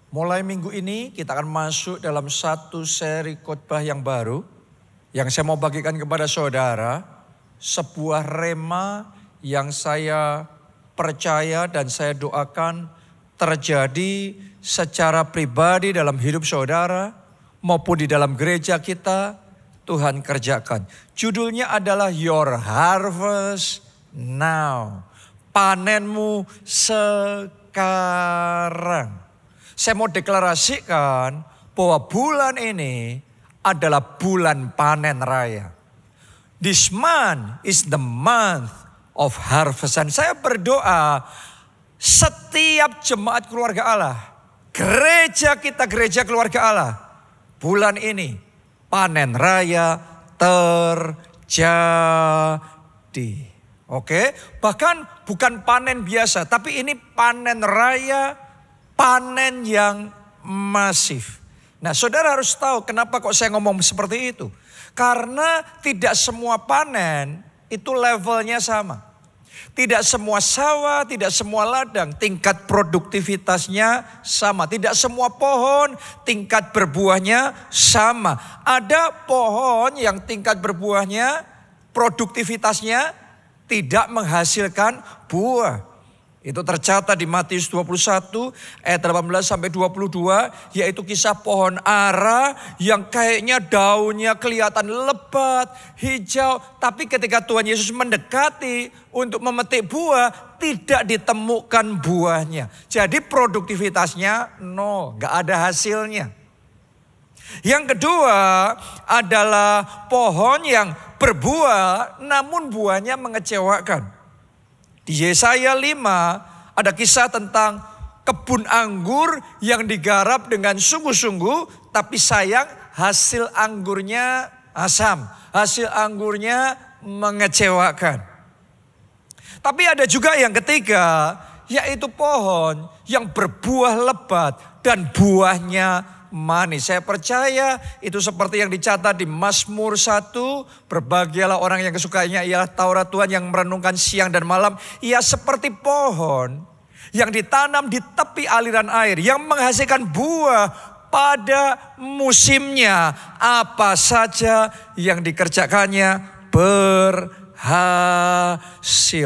Mulai minggu ini kita akan masuk dalam satu seri khotbah yang baru. Yang saya mau bagikan kepada saudara. Sebuah rema yang saya percaya dan saya doakan terjadi secara pribadi dalam hidup saudara. Maupun di dalam gereja kita. Tuhan kerjakan. Judulnya adalah Your Harvest Now. Panenmu sekarang. Saya mau deklarasikan bahwa bulan ini adalah bulan panen raya. This month is the month of harvest. Dan saya berdoa setiap jemaat keluarga Allah, gereja kita, gereja keluarga Allah, bulan ini panen raya terjadi. Oke, bahkan bukan panen biasa, tapi ini panen raya, panen yang masif. Nah, saudara harus tahu kenapa kok saya ngomong seperti itu. Karena tidak semua panen itu levelnya sama. Tidak semua sawah, tidak semua ladang tingkat produktivitasnya sama. Tidak semua pohon tingkat berbuahnya sama. Ada pohon yang tingkat berbuahnya, produktivitasnya tidak menghasilkan buah. Itu tercatat di Matius 21 ayat 18 sampai 22. Yaitu kisah pohon ara yang kayaknya daunnya kelihatan lebat, hijau. Tapi ketika Tuhan Yesus mendekati untuk memetik buah, tidak ditemukan buahnya. Jadi produktivitasnya gak ada hasilnya. Yang kedua adalah pohon yang berbuah namun buahnya mengecewakan. Di Yesaya 5 ada kisah tentang kebun anggur yang digarap dengan sungguh-sungguh. Tapi sayang hasil anggurnya asam. Hasil anggurnya mengecewakan. Tapi ada juga yang ketiga, yaitu pohon yang berbuah lebat dan buahnya manis. Saya percaya itu seperti yang dicatat di Mazmur 1. Berbahagialah orang yang kesukaannya ialah Taurat Tuhan, yang merenungkan siang dan malam. Ia seperti pohon yang ditanam di tepi aliran air, yang menghasilkan buah pada musimnya. Apa saja yang dikerjakannya berhasil.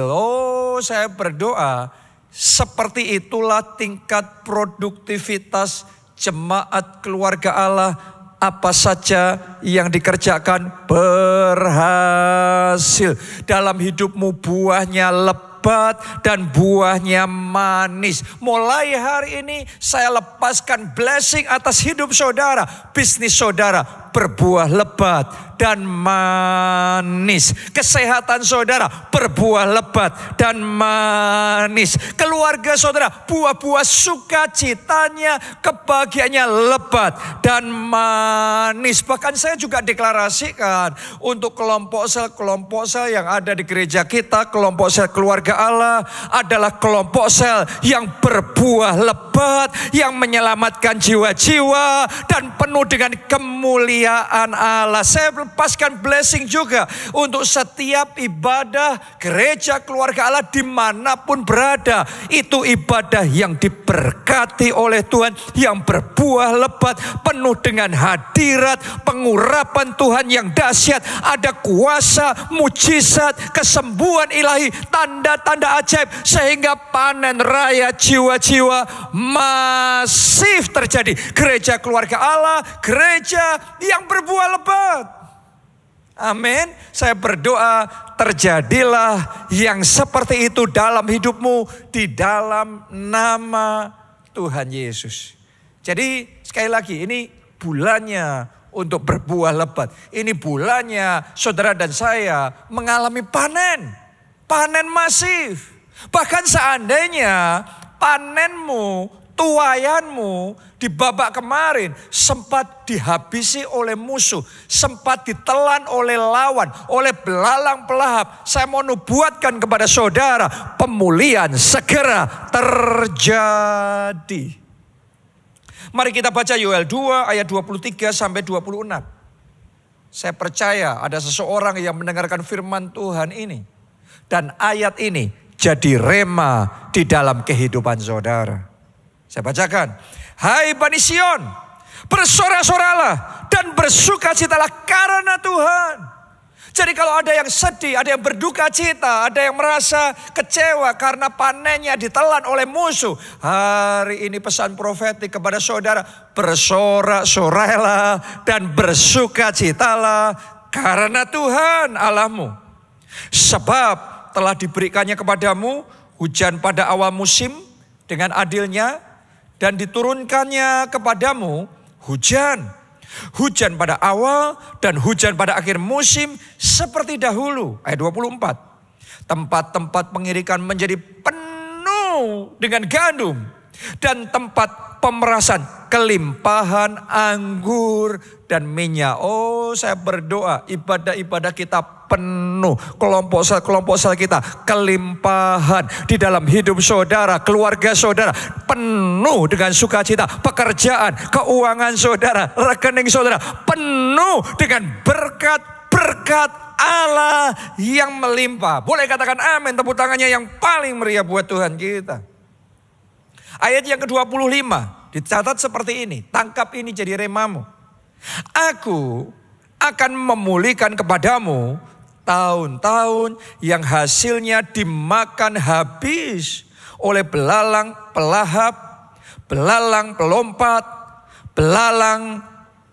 Oh, saya berdoa seperti itulah tingkat produktivitas jemaat keluarga Allah. Apa saja yang dikerjakan berhasil. Dalam hidupmu buahnya lebat dan buahnya manis. Mulai hari ini saya lepaskan blessing atas hidup saudara. Bisnis saudara berbuah lebat dan manis. Kesehatan saudara berbuah lebat dan manis. Keluarga saudara buah-buah sukacitanya, kebahagiaannya lebat dan manis. Bahkan saya juga deklarasikan untuk kelompok sel yang ada di gereja kita, kelompok sel keluarga Allah adalah kelompok sel yang berbuah lebat, yang menyelamatkan jiwa-jiwa dan penuh dengan kemuliaan Allah. Saya lepaskan blessing juga untuk setiap ibadah gereja keluarga Allah dimanapun berada. Itu ibadah yang diberkati oleh Tuhan, yang berbuah lebat, penuh dengan hadirat, pengurapan Tuhan yang dahsyat. Ada kuasa, mujizat, kesembuhan ilahi, tanda-tanda ajaib, sehingga panen raya jiwa-jiwa masif terjadi. Gereja keluarga Allah, gereja yang berbuah lebat. Amin. Saya berdoa terjadilah yang seperti itu dalam hidupmu di dalam nama Tuhan Yesus. Jadi sekali lagi, ini bulannya untuk berbuah lebat. Ini bulannya saudara dan saya mengalami panen. Panen masif. Bahkan seandainya panenmu, tuaianmu di babak kemarin sempat dihabisi oleh musuh, sempat ditelan oleh lawan, oleh belalang pelahap. Saya mau nubuatkan kepada saudara, pemulihan segera terjadi. Mari kita baca Yoel 2 ayat 23 sampai 26. Saya percaya ada seseorang yang mendengarkan firman Tuhan ini. Dan ayat ini jadi rema di dalam kehidupan saudara. Saya bacakan. Hai Bani Sion, bersorak-soraklah dan bersukacitalah karena Tuhan. Jadi kalau ada yang sedih, ada yang berduka cita, ada yang merasa kecewa karena panennya ditelan oleh musuh. Hari ini pesan profetik kepada saudara, bersorak-soraklah dan bersukacitalah karena Tuhan Allahmu. Sebab telah diberikannya kepadamu hujan pada awal musim dengan adilnya, dan diturunkannya kepadamu hujan pada awal dan hujan pada akhir musim seperti dahulu. Ayat 24. Tempat-tempat pengirikan menjadi penuh dengan gandum, dan tempat pemerasan kelimpahan anggur dan minyak. Oh, saya berdoa ibadah-ibadah kita penuh, kelompok sel kita kelimpahan di dalam hidup saudara, keluarga saudara penuh dengan sukacita, pekerjaan, keuangan saudara, rekening saudara penuh dengan berkat-berkat Allah yang melimpah. Boleh katakan amin, tepuk tangannya yang paling meriah buat Tuhan kita. Ayat yang ke-25 dicatat seperti ini, tangkap ini jadi remamu. Aku akan memulihkan kepadamu tahun-tahun yang hasilnya dimakan habis oleh belalang pelahap, belalang pelompat, belalang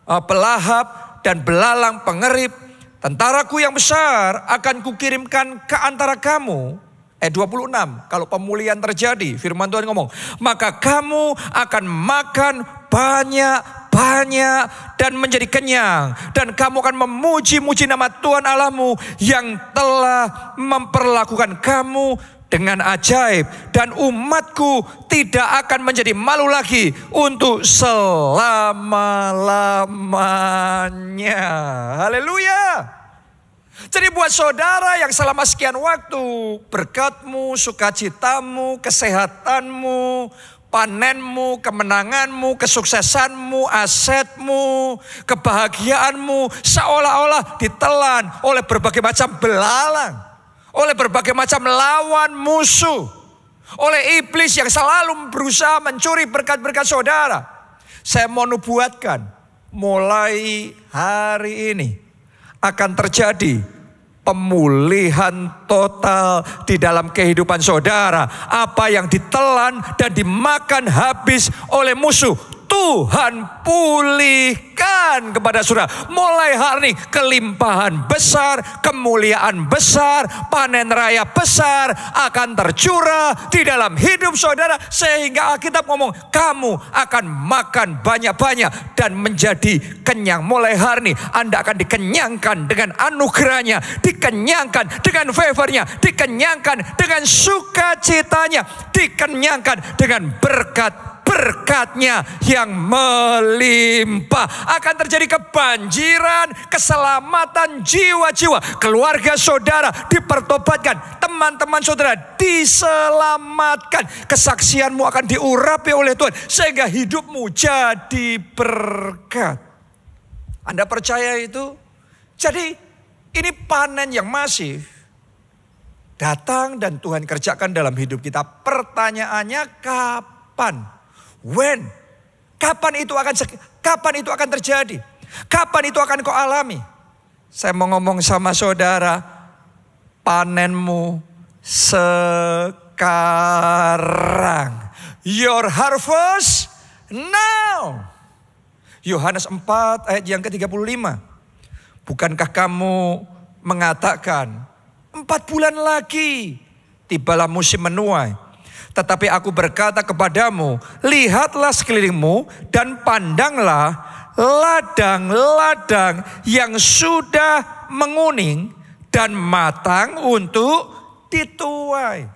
pelahap, dan belalang pengerip. Tentaraku yang besar akan kukirimkan ke antara kamu. 26, kalau pemulihan terjadi, firman Tuhan ngomong, maka kamu akan makan banyak-banyak dan menjadi kenyang. Dan kamu akan memuji-muji nama Tuhan Allahmu yang telah memperlakukan kamu dengan ajaib. Dan umatku tidak akan menjadi malu lagi untuk selama-lamanya. Haleluya. Jadi buat saudara yang selama sekian waktu berkatmu, sukacitamu, kesehatanmu, panenmu, kemenanganmu, kesuksesanmu, asetmu, kebahagiaanmu seolah-olah ditelan oleh berbagai macam belalang, oleh berbagai macam lawan musuh, oleh iblis yang selalu berusaha mencuri berkat-berkat saudara. Saya mau nubuatkan, mulai hari ini akan terjadi pemulihan total di dalam kehidupan saudara. Apa yang ditelan dan dimakan habis oleh musuh, Tuhan pulihkan kepada saudara. Mulai hari ini kelimpahan besar, kemuliaan besar, panen raya besar akan tercurah di dalam hidup saudara. Sehingga Alkitab ngomong, kamu akan makan banyak-banyak dan menjadi kenyang. Mulai hari ini Anda akan dikenyangkan dengan anugerahnya, dikenyangkan dengan favornya, dikenyangkan dengan sukacitanya, dikenyangkan dengan berkat-berkatnya yang melimpah. Akan terjadi kebanjiran, keselamatan jiwa-jiwa. Keluarga saudara dipertobatkan, teman-teman saudara diselamatkan. Kesaksianmu akan diurapi oleh Tuhan sehingga hidupmu jadi berkat. Anda percaya itu? Jadi ini panen yang masif datang dan Tuhan kerjakan dalam hidup kita. Pertanyaannya kapan? When? Kapan itu akan terjadi? Kapan itu akan kau alami? Saya mau ngomong sama saudara, panenmu sekarang. Your harvest now. Yohanes 4 ayat yang ke-35. Bukankah kamu mengatakan 4 bulan lagi tibalah musim menuai? Tetapi aku berkata kepadamu, lihatlah sekelilingmu dan pandanglah ladang-ladang yang sudah menguning dan matang untuk dituai.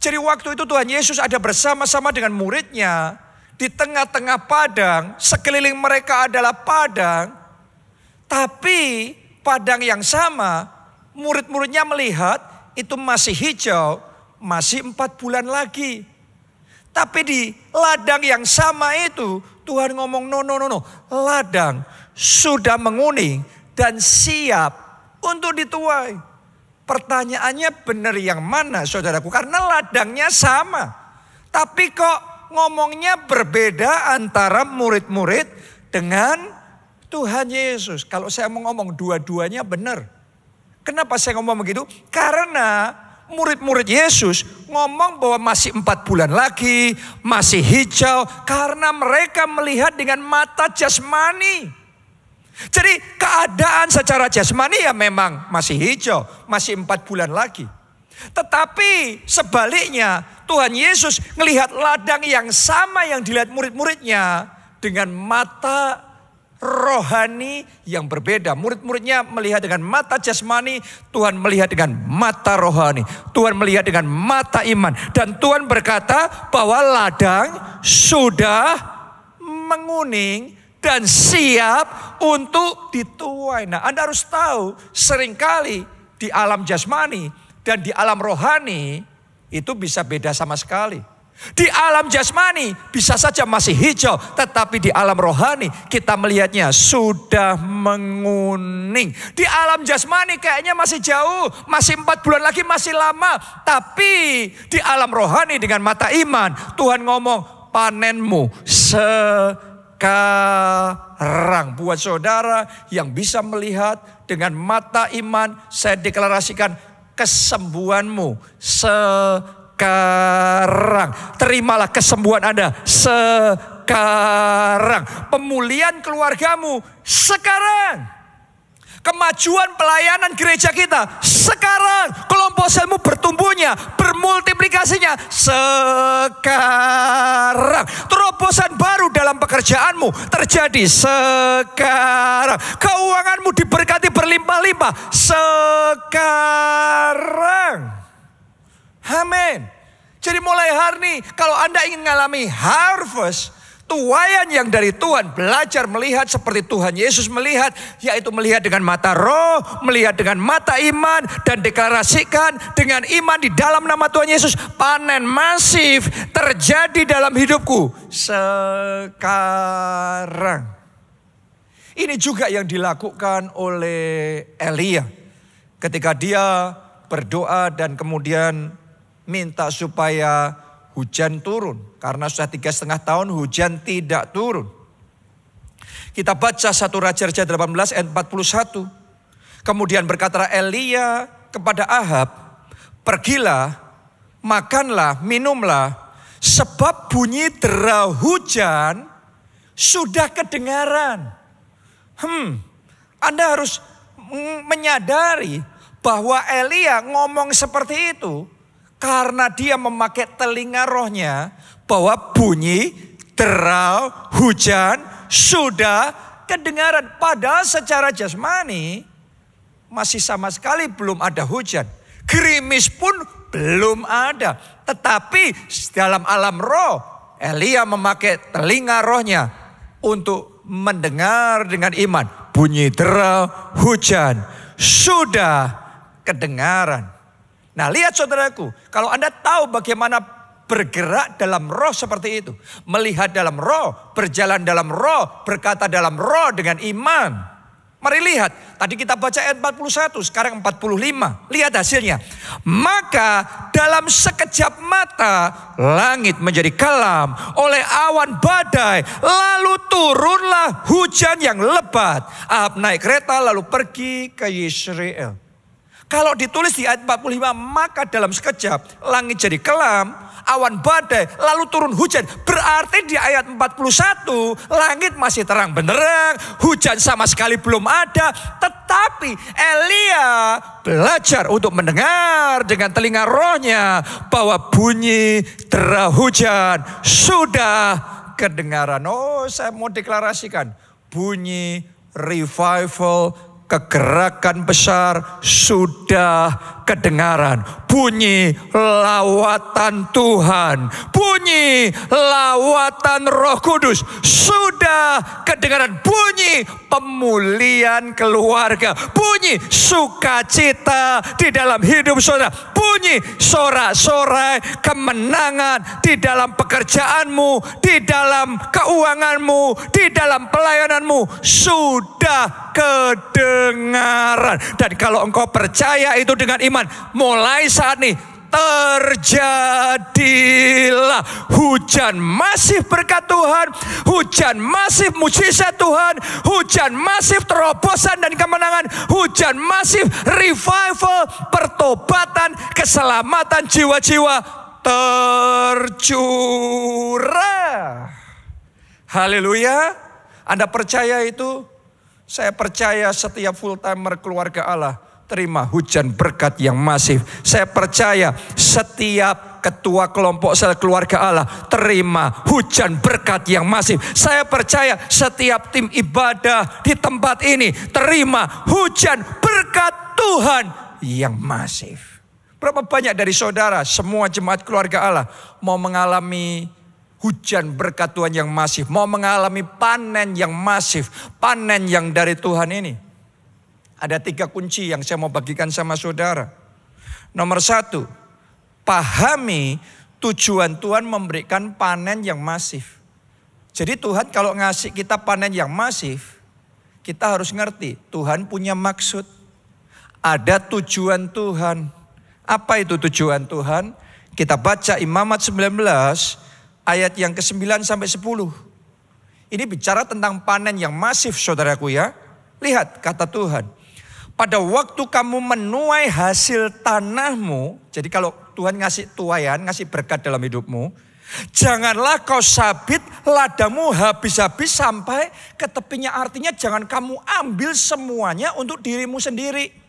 Jadi waktu itu Tuhan Yesus ada bersama-sama dengan muridnya di tengah-tengah padang, sekeliling mereka adalah padang, tapi padang yang sama, murid-muridnya melihat itu masih hijau, masih 4 bulan lagi. Tapi di ladang yang sama itu, Tuhan ngomong no, ladang sudah menguning dan siap untuk dituai. Pertanyaannya benar yang mana saudaraku? Karena ladangnya sama, tapi kok ngomongnya berbeda antara murid-murid dengan Tuhan Yesus. Kalau saya mau ngomong dua-duanya benar. Kenapa saya ngomong begitu? Karena murid-murid Yesus ngomong bahwa masih 4 bulan lagi, masih hijau. Karena mereka melihat dengan mata jasmani. Jadi keadaan secara jasmani ya memang masih hijau, masih 4 bulan lagi. Tetapi sebaliknya Tuhan Yesus melihat ladang yang sama yang dilihat murid-muridnya dengan mata rohani yang berbeda. Murid-muridnya melihat dengan mata jasmani, Tuhan melihat dengan mata rohani. Tuhan melihat dengan mata iman. Dan Tuhan berkata bahwa ladang sudah menguning dan siap untuk dituai. Nah, Anda harus tahu seringkali di alam jasmani dan di alam rohani itu bisa beda sama sekali. Di alam jasmani bisa saja masih hijau, tetapi di alam rohani kita melihatnya sudah menguning. Di alam jasmani kayaknya masih jauh, masih 4 bulan lagi, masih lama. Tapi di alam rohani dengan mata iman, Tuhan ngomong panenmu sekarang. Buat saudara yang bisa melihat dengan mata iman, saya deklarasikan kesembuhanmu sekarang. Terimalah kesembuhan Anda sekarang. Pemulihan keluargamu sekarang. Kemajuan pelayanan gereja kita sekarang. Kelompok selmu bertumbuhnya, bermultiplikasinya sekarang. Terobosan baru dalam pekerjaanmu terjadi sekarang. Keuanganmu diberkati berlimpah-limpah sekarang. Amin. Jadi mulai hari ini kalau Anda ingin mengalami harvest, tuaian yang dari Tuhan, belajar melihat seperti Tuhan Yesus melihat, yaitu melihat dengan mata roh, melihat dengan mata iman, dan deklarasikan dengan iman di dalam nama Tuhan Yesus, panen masif terjadi dalam hidupku sekarang. Ini juga yang dilakukan oleh Elia ketika dia berdoa dan kemudian minta supaya hujan turun. Karena sudah 3,5 tahun hujan tidak turun. Kita baca 1 Raja-Raja 18 ayat 41. Kemudian berkatalah Elia kepada Ahab, pergilah, makanlah, minumlah, sebab bunyi dera hujan sudah kedengaran. Anda harus menyadari bahwa Elia ngomong seperti itu karena dia memakai telinga rohnya bahwa bunyi derau hujan sudah kedengaran. Padahal secara jasmani masih sama sekali belum ada hujan. Gerimis pun belum ada. Tetapi dalam alam roh Elia memakai telinga rohnya untuk mendengar dengan iman. Bunyi derau hujan sudah kedengaran. Nah, lihat saudaraku, kalau Anda tahu bagaimana bergerak dalam roh seperti itu, melihat dalam roh, berjalan dalam roh, berkata dalam roh dengan iman. Mari lihat, tadi kita baca ayat 41, sekarang 45. Lihat hasilnya. Maka dalam sekejap mata langit menjadi kelam oleh awan badai, lalu turunlah hujan yang lebat. Ahab naik kereta lalu pergi ke Yisrael. Kalau ditulis di ayat 45, maka dalam sekejap langit jadi kelam, awan badai, lalu turun hujan. Berarti di ayat 41, langit masih terang benderang, hujan sama sekali belum ada. Tetapi Elia belajar untuk mendengar dengan telinga rohnya bahwa bunyi dera hujan sudah kedengaran. Oh, saya mau deklarasikan, bunyi revival, kegerakan besar sudah kedengaran. Bunyi lawatan Tuhan, bunyi lawatan Roh Kudus sudah kedengaran. Bunyi pemulihan keluarga, bunyi sukacita di dalam hidup saudara, bunyi sorak-sorai kemenangan di dalam pekerjaanmu, di dalam keuanganmu, di dalam pelayananmu sudah kedengaran. Dan kalau engkau percaya itu dengan iman, mulai saat ini terjadilah. Hujan masif berkat Tuhan, hujan masif mujizat Tuhan, hujan masif terobosan dan kemenangan, hujan masif revival, pertobatan, keselamatan jiwa-jiwa tercurah. Haleluya. Anda percaya itu? Saya percaya setiap full timer keluarga Allah terima hujan berkat yang masif. Saya percaya setiap ketua kelompok sel keluarga Allah terima hujan berkat yang masif. Saya percaya setiap tim ibadah di tempat ini terima hujan berkat Tuhan yang masif. Berapa banyak dari saudara, semua jemaat keluarga Allah mau mengalami hujan berkat Tuhan yang masif, mau mengalami panen yang masif, panen yang dari Tuhan ini? Ada 3 kunci yang saya mau bagikan sama saudara. Nomor 1, pahami tujuan Tuhan memberikan panen yang masif. Jadi Tuhan kalau ngasih kita panen yang masif, kita harus ngerti Tuhan punya maksud. Ada tujuan Tuhan. Apa itu tujuan Tuhan? Kita baca Imamat 19 ayat yang ke-9 sampai 10. Ini bicara tentang panen yang masif saudaraku ya. Lihat kata Tuhan. Pada waktu kamu menuai hasil tanahmu. Jadi kalau Tuhan ngasih tuaian, ngasih berkat dalam hidupmu. Janganlah kau sabit ladamu habis-habis sampai ke tepinya. Artinya jangan kamu ambil semuanya untuk dirimu sendiri.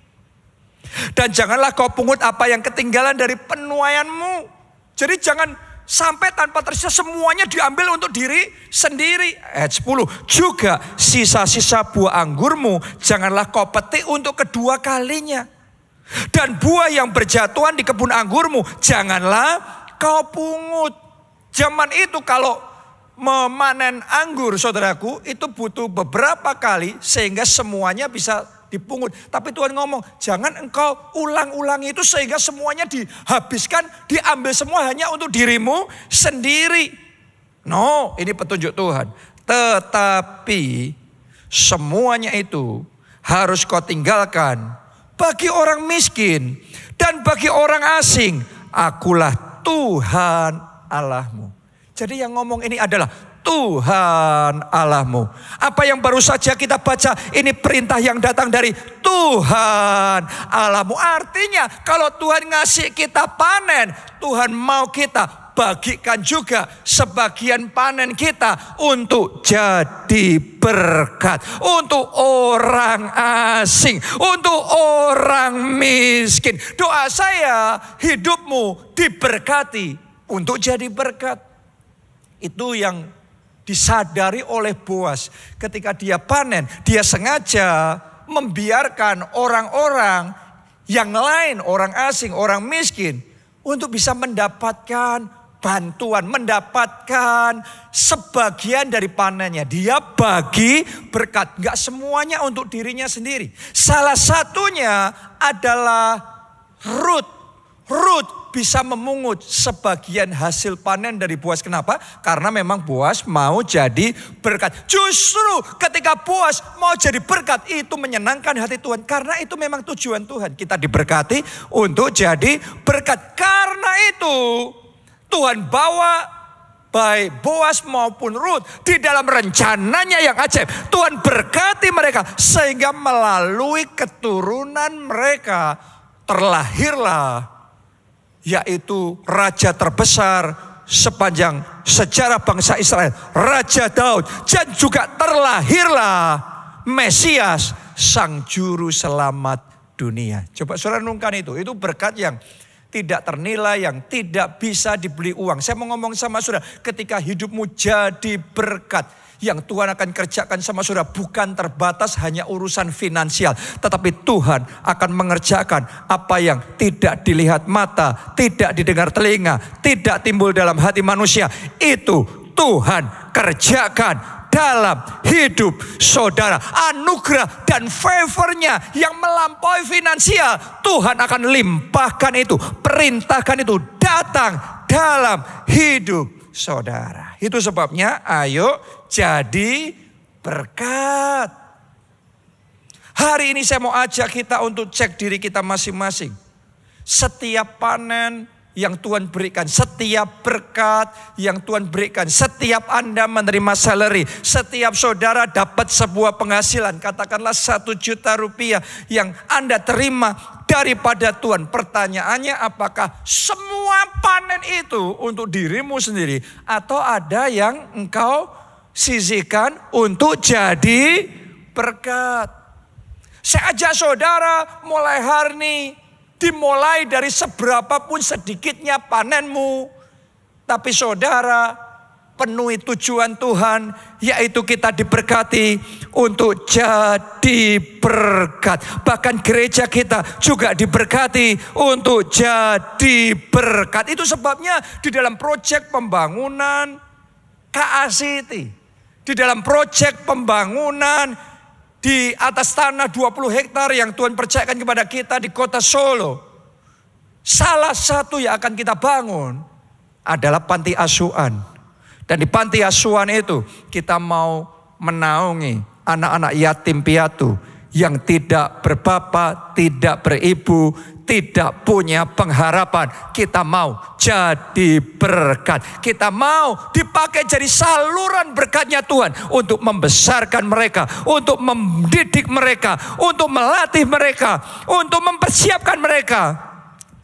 Dan janganlah kau pungut apa yang ketinggalan dari penuaianmu. Jadi jangan sampai tanpa tersisa semuanya diambil untuk diri sendiri. Ayat 10. Juga sisa-sisa buah anggurmu janganlah kau petik untuk kedua kalinya. Dan buah yang berjatuhan di kebun anggurmu janganlah kau pungut. Zaman itu kalau memanen anggur saudaraku itu butuh beberapa kali sehingga semuanya bisa dipungut. Tapi Tuhan ngomong, jangan engkau ulang-ulangi itu sehingga semuanya dihabiskan, diambil semua hanya untuk dirimu sendiri. No, ini petunjuk Tuhan. Tetapi semuanya itu harus kau tinggalkan bagi orang miskin dan bagi orang asing. Akulah Tuhan Allahmu. Jadi yang ngomong ini adalah Tuhan Allahmu. Apa yang baru saja kita baca, ini perintah yang datang dari Tuhan Allahmu. Artinya kalau Tuhan ngasih kita panen, Tuhan mau kita bagikan juga sebagian panen kita untuk jadi berkat. Untuk orang asing, untuk orang miskin. Doa saya hidupmu diberkati untuk jadi berkat. Itu yang disadari oleh Boas ketika dia panen. Dia sengaja membiarkan orang-orang yang lain, orang asing, orang miskin untuk bisa mendapatkan bantuan, mendapatkan sebagian dari panennya. Dia bagi berkat, gak semuanya untuk dirinya sendiri. Salah satunya adalah Rut. Rut bisa memungut sebagian hasil panen dari Boas. Kenapa? Karena memang Boas mau jadi berkat. Justru ketika Boas mau jadi berkat, itu menyenangkan hati Tuhan. Karena itu memang tujuan Tuhan. Kita diberkati untuk jadi berkat. Karena itu Tuhan bawa baik Boas maupun Rut di dalam rencananya yang ajaib. Tuhan berkati mereka sehingga melalui keturunan mereka terlahirlah yaitu raja terbesar sepanjang sejarah bangsa Israel, Raja Daud. Dan juga terlahirlah Mesias, sang juru selamat dunia. Coba saudara renungkan itu berkat yang tidak ternilai, yang tidak bisa dibeli uang. Saya mau ngomong sama saudara, ketika hidupmu jadi berkat, yang Tuhan akan kerjakan sama saudara bukan terbatas hanya urusan finansial. Tetapi Tuhan akan mengerjakan apa yang tidak dilihat mata, tidak didengar telinga, tidak timbul dalam hati manusia. Itu Tuhan kerjakan dalam hidup saudara. Anugerah dan favornya yang melampaui finansial, Tuhan akan limpahkan itu, perintahkan itu datang dalam hidup saudara. Itu sebabnya ayo jadi berkat. Hari ini saya mau ajak kita untuk cek diri kita masing-masing. setiap panen yang Tuhan berikan, setiap berkat yang Tuhan berikan, setiap Anda menerima salary, setiap saudara dapat sebuah penghasilan, katakanlah 1 juta rupiah yang Anda terima daripada Tuhan. Pertanyaannya, apakah semua panen itu untuk dirimu sendiri atau ada yang engkau sisihkan untuk jadi berkat? Saya ajak saudara mulai hari ini, dimulai dari seberapapun sedikitnya panenmu. Tapi saudara, penuhi tujuan Tuhan, yaitu kita diberkati untuk jadi berkat. Bahkan gereja kita juga diberkati untuk jadi berkat. Itu sebabnya di dalam proyek pembangunan KACT, di dalam proyek pembangunan di atas tanah 20 hektar yang Tuhan percayakan kepada kita di kota Solo, salah satu yang akan kita bangun adalah panti asuhan. Dan di panti asuhan itu kita mau menaungi anak-anak yatim piatu yang tidak berbapak, tidak beribu, tidak punya pengharapan. Kita mau jadi berkat. Kita mau dipakai jadi saluran berkatnya Tuhan untuk membesarkan mereka, untuk mendidik mereka, untuk melatih mereka, untuk mempersiapkan mereka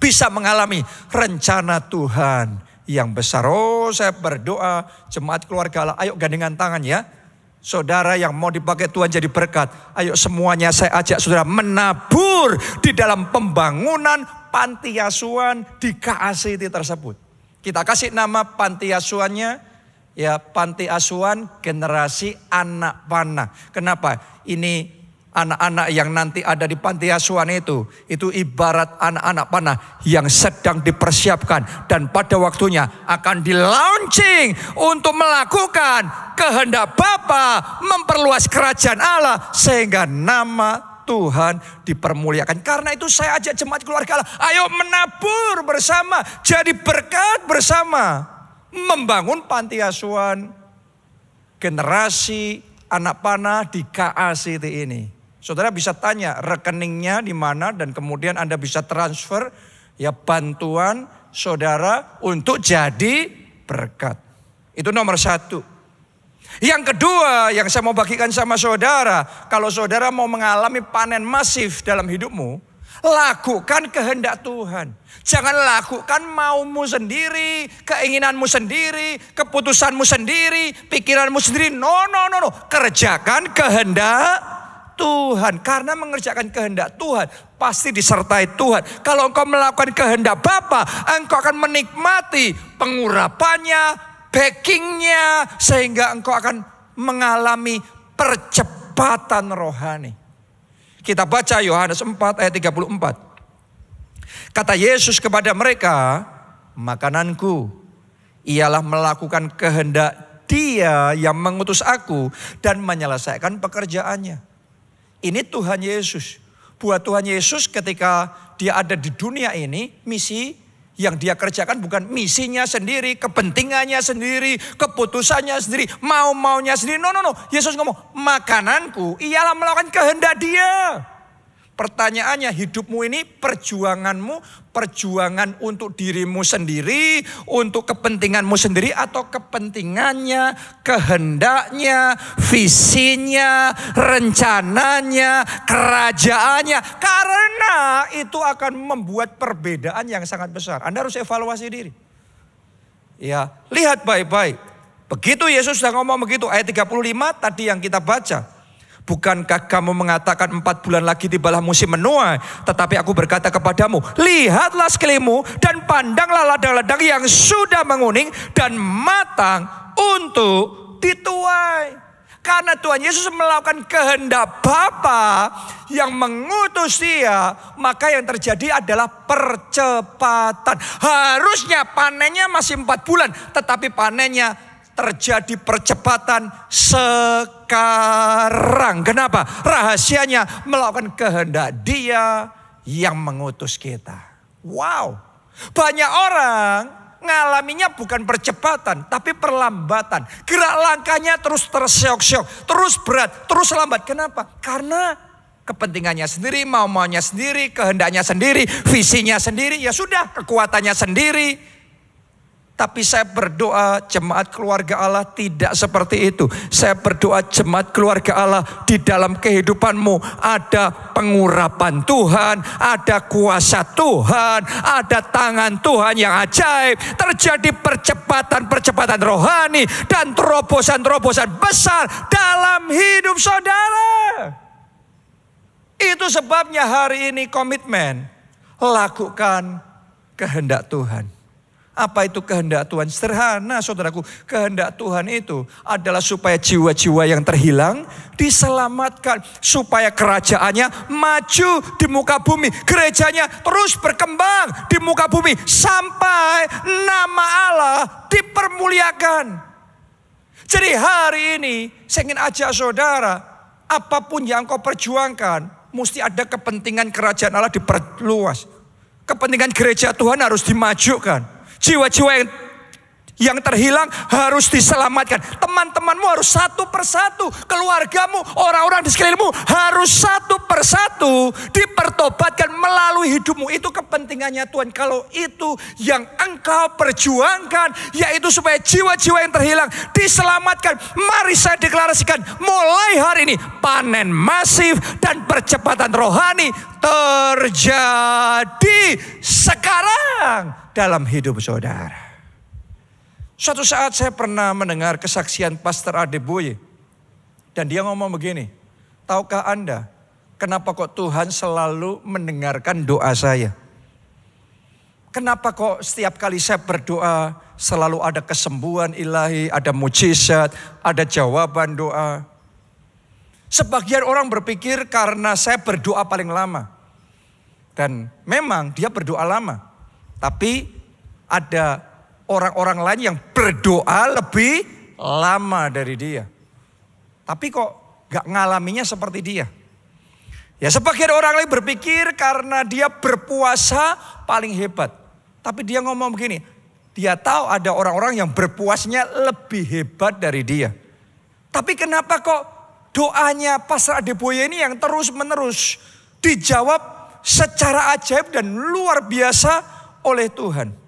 bisa mengalami rencana Tuhan yang besar. Oh, saya berdoa jemaat keluarga Allah, ayo gandengan tangan ya. Saudara yang mau dipakai Tuhan jadi berkat, ayo semuanya saya ajak saudara menabur di dalam pembangunan panti asuhan di KACT tersebut. Kita kasih nama panti asuhannya, ya, panti asuhan generasi anak panah. Kenapa? Ini anak-anak yang nanti ada di panti asuhan itu ibarat anak-anak panah yang sedang dipersiapkan dan pada waktunya akan di-launching untuk melakukan kehendak Bapa, memperluas kerajaan Allah sehingga nama Tuhan dipermuliakan. Karena itu saya ajak jemaat keluarga Allah, ayo menabur bersama, jadi berkat bersama, membangun panti asuhan generasi anak panah di KACT ini. Saudara bisa tanya rekeningnya di mana dan kemudian Anda bisa transfer ya bantuan saudara untuk jadi berkat. Itu nomor satu. Yang kedua yang saya mau bagikan sama saudara, kalau saudara mau mengalami panen masif dalam hidupmu, lakukan kehendak Tuhan. Jangan lakukan maumu sendiri, keinginanmu sendiri, keputusanmu sendiri, pikiranmu sendiri. No. Kerjakan kehendak Tuhan. Karena mengerjakan kehendak Tuhan pasti disertai Tuhan. Kalau engkau melakukan kehendak Bapa, engkau akan menikmati pengurapannya, backingnya, sehingga engkau akan mengalami percepatan rohani. Kita baca Yohanes 4 ayat 34. Kata Yesus kepada mereka, makananku ialah melakukan kehendak Dia yang mengutus aku dan menyelesaikan pekerjaannya. Ini Tuhan Yesus. Buat Tuhan Yesus ketika dia ada di dunia ini, misi yang dia kerjakan bukan misinya sendiri, kepentingannya sendiri, keputusannya sendiri, mau-maunya sendiri. No. Yesus ngomong, makananku ialah melakukan kehendak Dia. Pertanyaannya, hidupmu ini perjuanganmu, perjuangan untuk dirimu sendiri, untuk kepentinganmu sendiri, atau kepentingannya, kehendaknya, visinya, rencananya, kerajaannya. Karena itu akan membuat perbedaan yang sangat besar. Anda harus evaluasi diri. Ya, lihat baik-baik. Begitu Yesus sudah ngomong begitu, ayat 35 tadi yang kita baca. Bukankah kamu mengatakan 4 bulan lagi tibalah musim menuai? Tetapi aku berkata kepadamu, lihatlah sekelilingmu dan pandanglah ladang-ladang yang sudah menguning dan matang untuk dituai. Karena Tuhan Yesus melakukan kehendak Bapa yang mengutus Dia, maka yang terjadi adalah percepatan. Harusnya panennya masih 4 bulan, tetapi panennya terjadi percepatan sekarang. Kenapa? Rahasianya melakukan kehendak Dia yang mengutus kita. Wow. Banyak orang ngalaminya bukan percepatan, tapi perlambatan. Gerak langkahnya terus terseok-seok, terus berat, terus lambat. Kenapa? Karena kepentingannya sendiri, maunya sendiri, kehendaknya sendiri, visinya sendiri, ya sudah, kekuatannya sendiri. Tapi saya berdoa jemaat keluarga Allah tidak seperti itu. Saya berdoa jemaat keluarga Allah di dalam kehidupanmu ada pengurapan Tuhan, ada kuasa Tuhan, ada tangan Tuhan yang ajaib. Terjadi percepatan rohani dan terobosan-terobosan besar dalam hidup saudara. Itu sebabnya hari ini komitmen lakukan kehendak Tuhan. Apa itu kehendak Tuhan? Sederhana saudaraku, kehendak Tuhan itu adalah supaya jiwa-jiwa yang terhilang diselamatkan. Supaya kerajaannya maju di muka bumi. Gerejanya terus berkembang di muka bumi. Sampai nama Allah dipermuliakan. Jadi hari ini saya ingin ajak saudara, apapun yang kau perjuangkan, mesti ada kepentingan kerajaan Allah diperluas. Kepentingan gereja Tuhan harus dimajukan. Jiwa-jiwa yang terhilang harus diselamatkan. Teman-temanmu harus satu persatu. Keluargamu, orang-orang di sekelilingmu harus satu persatu dipertobatkan melalui hidupmu. Itu kepentingannya Tuhan. Kalau itu yang engkau perjuangkan, yaitu supaya jiwa-jiwa yang terhilang diselamatkan. Mari saya deklarasikan, mulai hari ini panen masif dan percepatan rohani terjadi sekarang dalam hidup saudara. Suatu saat saya pernah mendengar kesaksian Pastor Adeboye. Dan dia ngomong begini, tahukah Anda kenapa kok Tuhan selalu mendengarkan doa saya? Kenapa kok setiap kali saya berdoa selalu ada kesembuhan ilahi, ada mujizat, ada jawaban doa? Sebagian orang berpikir karena saya berdoa paling lama. Dan memang dia berdoa lama. Tapi ada orang-orang lain yang berdoa lebih lama dari dia. Tapi kok gak ngalaminya seperti dia. Ya sebagian orang lain berpikir karena dia berpuasa paling hebat. Tapi dia ngomong begini, dia tahu ada orang-orang yang berpuasanya lebih hebat dari dia. Tapi kenapa kok doanya Pastor Adeboye ini yang terus menerus dijawab secara ajaib dan luar biasa oleh Tuhan?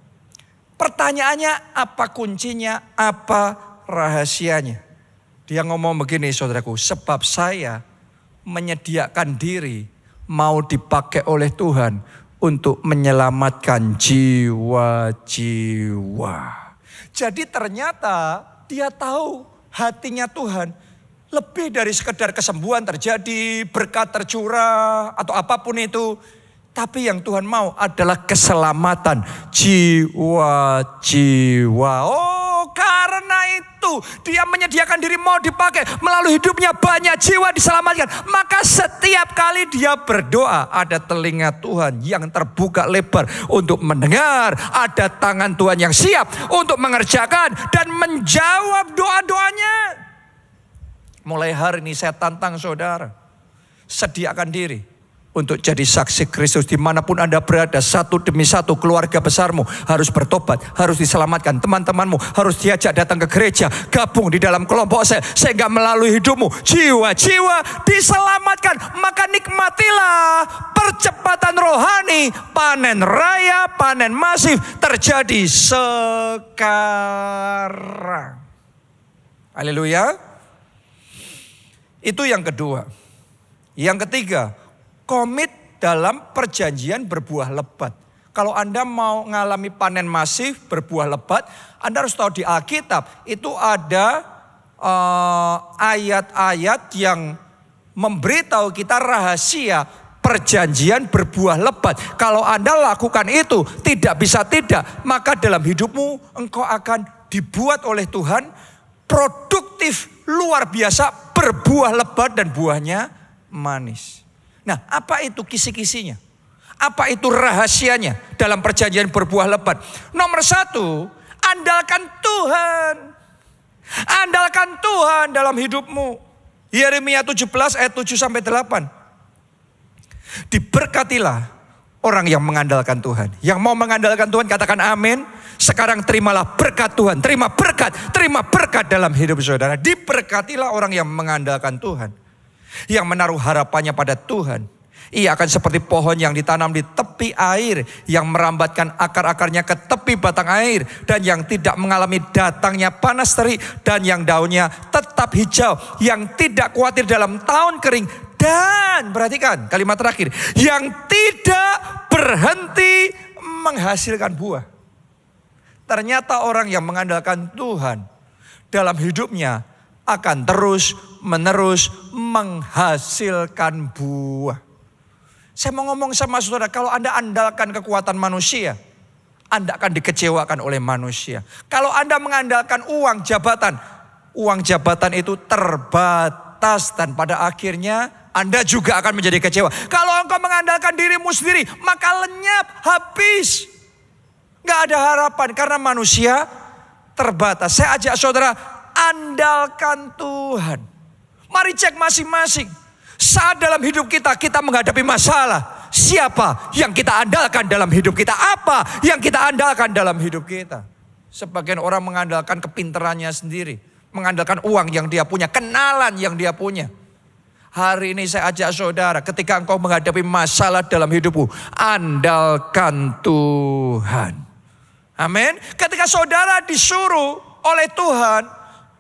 Pertanyaannya, apa kuncinya, apa rahasianya? Dia ngomong begini saudaraku, sebab saya menyediakan diri mau dipakai oleh Tuhan untuk menyelamatkan jiwa-jiwa. Jadi ternyata dia tahu hatinya Tuhan lebih dari sekedar kesembuhan terjadi, berkat tercurah atau apapun itu. Tapi yang Tuhan mau adalah keselamatan jiwa-jiwa. Oh, karena itu dia menyediakan diri mau dipakai. Melalui hidupnya banyak jiwa diselamatkan. Maka setiap kali dia berdoa, ada telinga Tuhan yang terbuka lebar untuk mendengar. Ada tangan Tuhan yang siap untuk mengerjakan dan menjawab doa-doanya. Mulai hari ini saya tantang saudara, sediakan diri untuk jadi saksi Kristus dimanapun Anda berada. Satu demi satu keluarga besarmu harus bertobat, harus diselamatkan. Teman-temanmu harus diajak datang ke gereja, gabung di dalam kelompok saya. Sehingga melalui hidupmu jiwa-jiwa diselamatkan. Maka nikmatilah percepatan rohani, panen raya, panen masif terjadi sekarang. Haleluya. Itu yang kedua. Yang ketiga, komit dalam perjanjian berbuah lebat. Kalau Anda mau mengalami panen masif berbuah lebat, Anda harus tahu di Alkitab itu ada ayat-ayat yang memberitahu kita rahasia perjanjian berbuah lebat. Kalau Anda lakukan itu tidak bisa tidak, maka dalam hidupmu engkau akan dibuat oleh Tuhan produktif luar biasa, berbuah lebat dan buahnya manis. Nah, apa itu kisi-kisinya? Apa itu rahasianya dalam perjanjian berbuah lebat? Nomor satu, andalkan Tuhan. Andalkan Tuhan dalam hidupmu. Yeremia 17 ayat 7-8. Diberkatilah orang yang mengandalkan Tuhan. Yang mau mengandalkan Tuhan katakan amin. Sekarang terimalah berkat Tuhan. Terima berkat dalam hidup saudara. Diberkatilah orang yang mengandalkan Tuhan. Yang menaruh harapannya pada Tuhan, ia akan seperti pohon yang ditanam di tepi air, yang merambatkan akar-akarnya ke tepi batang air, dan yang tidak mengalami datangnya panas terik, dan yang daunnya tetap hijau, yang tidak khawatir dalam tahun kering, dan perhatikan kalimat terakhir, yang tidak berhenti menghasilkan buah. Ternyata orang yang mengandalkan Tuhan dalam hidupnya akan terus menerus menghasilkan buah. Saya mau ngomong sama saudara, kalau Anda andalkan kekuatan manusia, Anda akan dikecewakan oleh manusia. Kalau Anda mengandalkan uang jabatan itu terbatas dan pada akhirnya Anda juga akan menjadi kecewa. Kalau engkau mengandalkan dirimu sendiri, maka lenyap, habis. Gak ada harapan karena manusia terbatas. Saya ajak saudara, andalkan Tuhan. Mari cek masing-masing. Saat dalam hidup kita menghadapi masalah, siapa yang kita andalkan dalam hidup kita? Apa yang kita andalkan dalam hidup kita? Sebagian orang mengandalkan kepintarannya sendiri, mengandalkan uang yang dia punya, kenalan yang dia punya. Hari ini saya ajak saudara, ketika engkau menghadapi masalah dalam hidupmu, andalkan Tuhan. Amin. Ketika saudara disuruh oleh Tuhan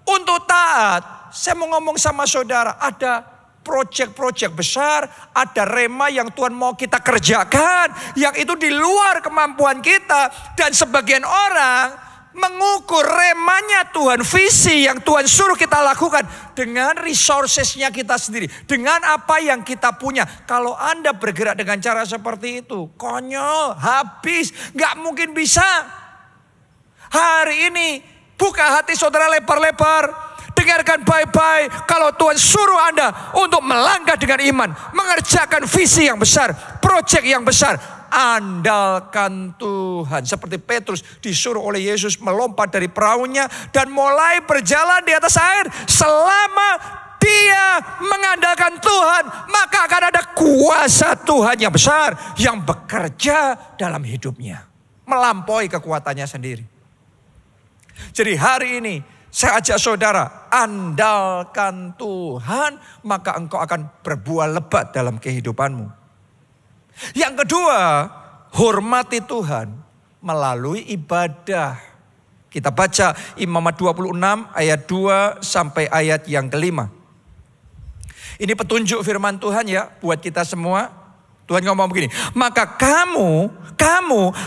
untuk taat, saya mau ngomong sama saudara, ada proyek-proyek besar, ada rema yang Tuhan mau kita kerjakan, yang itu di luar kemampuan kita. Dan sebagian orang mengukur remanya Tuhan, visi yang Tuhan suruh kita lakukan dengan resourcesnya kita sendiri, dengan apa yang kita punya. Kalau Anda bergerak dengan cara seperti itu, konyol, habis, gak mungkin bisa. Hari ini buka hati saudara lebar-lebar. Dengarkan baik-baik, kalau Tuhan suruh Anda untuk melangkah dengan iman, mengerjakan visi yang besar, proyek yang besar, andalkan Tuhan. Seperti Petrus disuruh oleh Yesus melompat dari perahunya dan mulai berjalan di atas air. Selama dia mengandalkan Tuhan, maka akan ada kuasa Tuhan yang besar yang bekerja dalam hidupnya, melampaui kekuatannya sendiri. Jadi hari ini saya ajak saudara, andalkan Tuhan, maka engkau akan berbuah lebat dalam kehidupanmu. Yang kedua, hormati Tuhan melalui ibadah. Kita baca Imamat 26 ayat 2 sampai ayat yang kelima. Ini petunjuk firman Tuhan ya buat kita semua. Tuhan ngomong begini, maka kamu